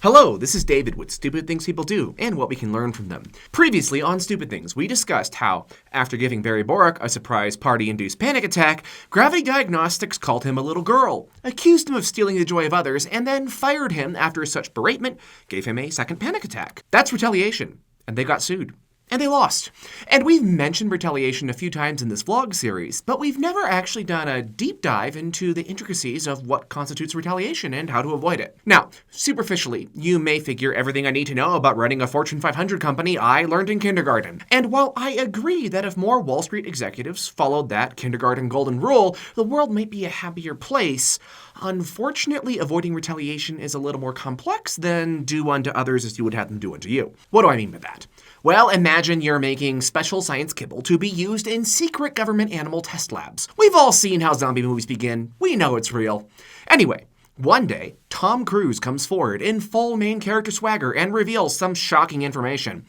Hello, this is David with Stupid Things People Do and what we can learn from them. Previously on Stupid Things, we discussed how, after giving Barry Borak a surprise party-induced panic attack, Gravity Diagnostics called him a little girl, accused him of stealing the joy of others, and then fired him after such beratement gave him a second panic attack. That's Retaliation, and they got sued. And they lost. And we've mentioned Retaliation a few times in this vlog series, but we've never actually done a deep dive into the intricacies of what constitutes retaliation and how to avoid it. Now, superficially, you may figure everything I need to know about running a Fortune 500 company I learned in kindergarten. And while I agree that if more Wall Street executives followed that kindergarten golden rule, the world might be a happier place, unfortunately, avoiding retaliation is a little more complex than do unto others as you would have them do unto you. What do I mean by that? Well, imagine you're making special science kibble to be used in secret government animal test labs. We've all seen how zombie movies begin. We know it's real. Anyway, one day, Tom Cruise comes forward in full main character swagger and reveals some shocking information.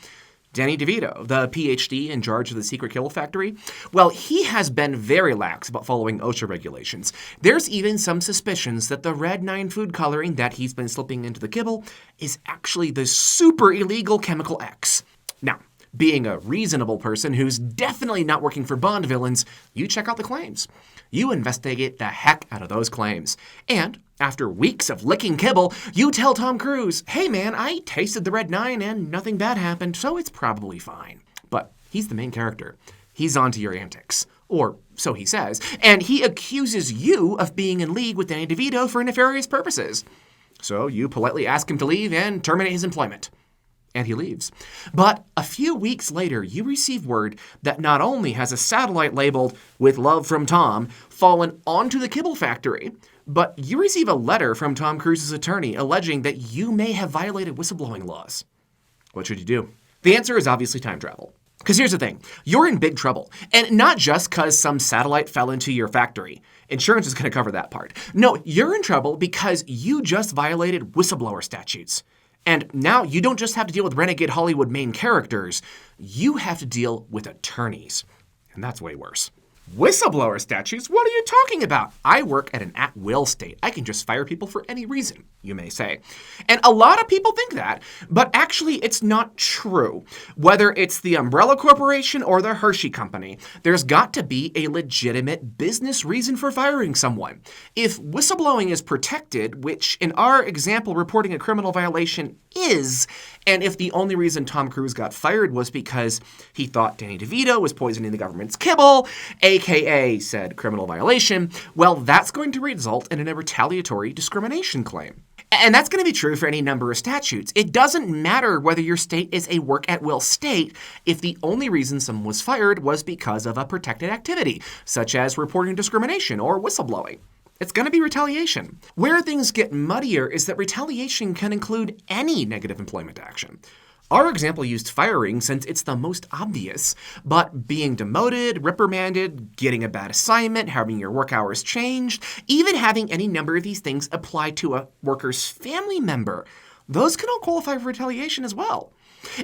Dany Devito, the PhD in charge of the secret kibble factory, well, he has been very lax about following OSHA regulations. There's even some suspicions that the red 9 food coloring that he's been slipping into the kibble is actually the super illegal chemical X. Now, being a reasonable person who's definitely not working for Bond villains, you check out the claims. You investigate the heck out of those claims. And after weeks of licking kibble, you tell Tom Cruise, hey man, I tasted the red 9 and nothing bad happened, so it's probably fine. But he's the main character. He's onto your antics. Or so he says. And he accuses you of being in league with Dany Devito for nefarious purposes. So you politely ask him to leave and terminate his employment. And he leaves. But a few weeks later, you receive word that not only has a satellite labeled, "With love from Tom," fallen onto the kibble factory, but you receive a letter from Tom Cruise's attorney alleging that you may have violated whistleblowing laws. What should you do? The answer is obviously time travel. Because here's the thing, you're in big trouble. And not just because some satellite fell into your factory. Insurance is going to cover that part. No, you're in trouble because you just violated whistleblower statutes. And now you don't just have to deal with renegade Hollywood main characters, you have to deal with attorneys. And that's way worse. Whistleblower statutes? What are you talking about? I work at an at-will state. I can just fire people for any reason, you may say. And a lot of people think that, but actually it's not true. Whether it's the Umbrella Corporation or the Hershey Company, there's got to be a legitimate business reason for firing someone. If whistleblowing is protected, which in our example reporting a criminal violation is, and if the only reason Tom Cruise got fired was because he thought Dany Devito was poisoning the government's kibble, aka said criminal violation, well, that's going to result in a retaliatory discrimination claim. And that's going to be true for any number of statutes. It doesn't matter whether your state is a work-at-will state if the only reason someone was fired was because of a protected activity, such as reporting discrimination or whistleblowing. It's going to be retaliation. Where things get muddier is that retaliation can include any negative employment action. Our example used firing since it's the most obvious, but being demoted, reprimanded, getting a bad assignment, having your work hours changed, even having any number of these things apply to a worker's family member, those can all qualify for retaliation as well.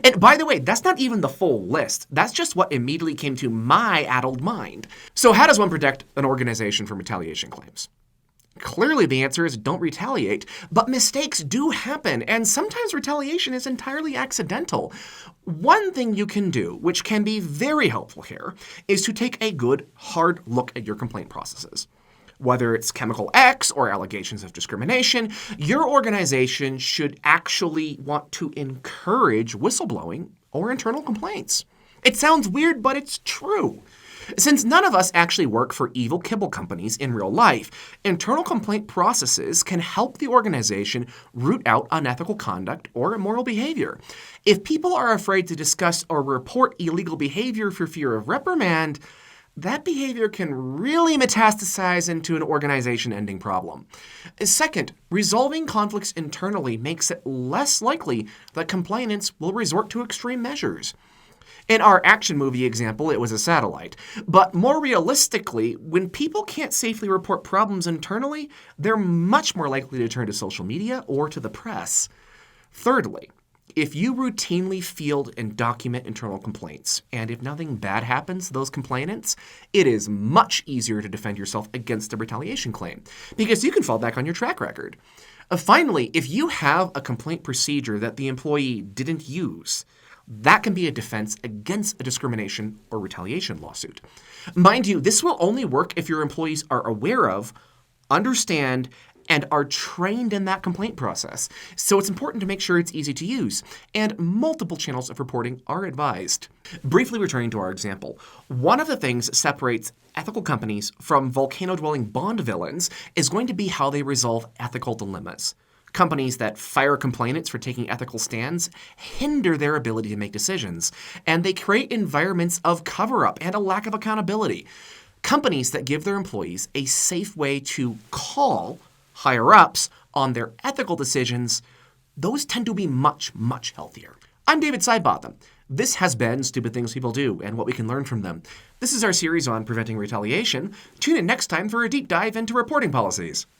And by the way, that's not even the full list. That's just what immediately came to my addled mind. So how does one protect an organization from retaliation claims? Clearly, the answer is don't retaliate, but mistakes do happen, and sometimes retaliation is entirely accidental. One thing you can do, which can be very helpful here, is to take a good, hard look at your complaint processes. Whether it's chemical X or allegations of discrimination, your organization should actually want to encourage whistleblowing or internal complaints. It sounds weird, but it's true. Since none of us actually work for evil kibble companies in real life, internal complaint processes can help the organization root out unethical conduct or immoral behavior. If people are afraid to discuss or report illegal behavior for fear of reprimand, that behavior can really metastasize into an organization-ending problem. Second, resolving conflicts internally makes it less likely that complainants will resort to extreme measures. In our action movie example, it was a satellite. But more realistically, when people can't safely report problems internally, they're much more likely to turn to social media or to the press. Thirdly, if you routinely field and document internal complaints, and if nothing bad happens to those complainants, it is much easier to defend yourself against a retaliation claim, because you can fall back on your track record. Finally, if you have a complaint procedure that the employee didn't use, that can be a defense against a discrimination or retaliation lawsuit. Mind you, this will only work if your employees are aware of, understand, and are trained in that complaint process. So it's important to make sure it's easy to use, and multiple channels of reporting are advised. Briefly returning to our example, one of the things that separates ethical companies from volcano-dwelling Bond villains is going to be how they resolve ethical dilemmas. Companies that fire complainants for taking ethical stands hinder their ability to make decisions, and they create environments of cover-up and a lack of accountability. Companies that give their employees a safe way to call higher-ups on their ethical decisions, those tend to be much, much healthier. I'm David Sidebotham. This has been Stupid Things People Do and What We Can Learn from Them. This is our series on preventing retaliation. Tune in next time for a deep dive into reporting policies.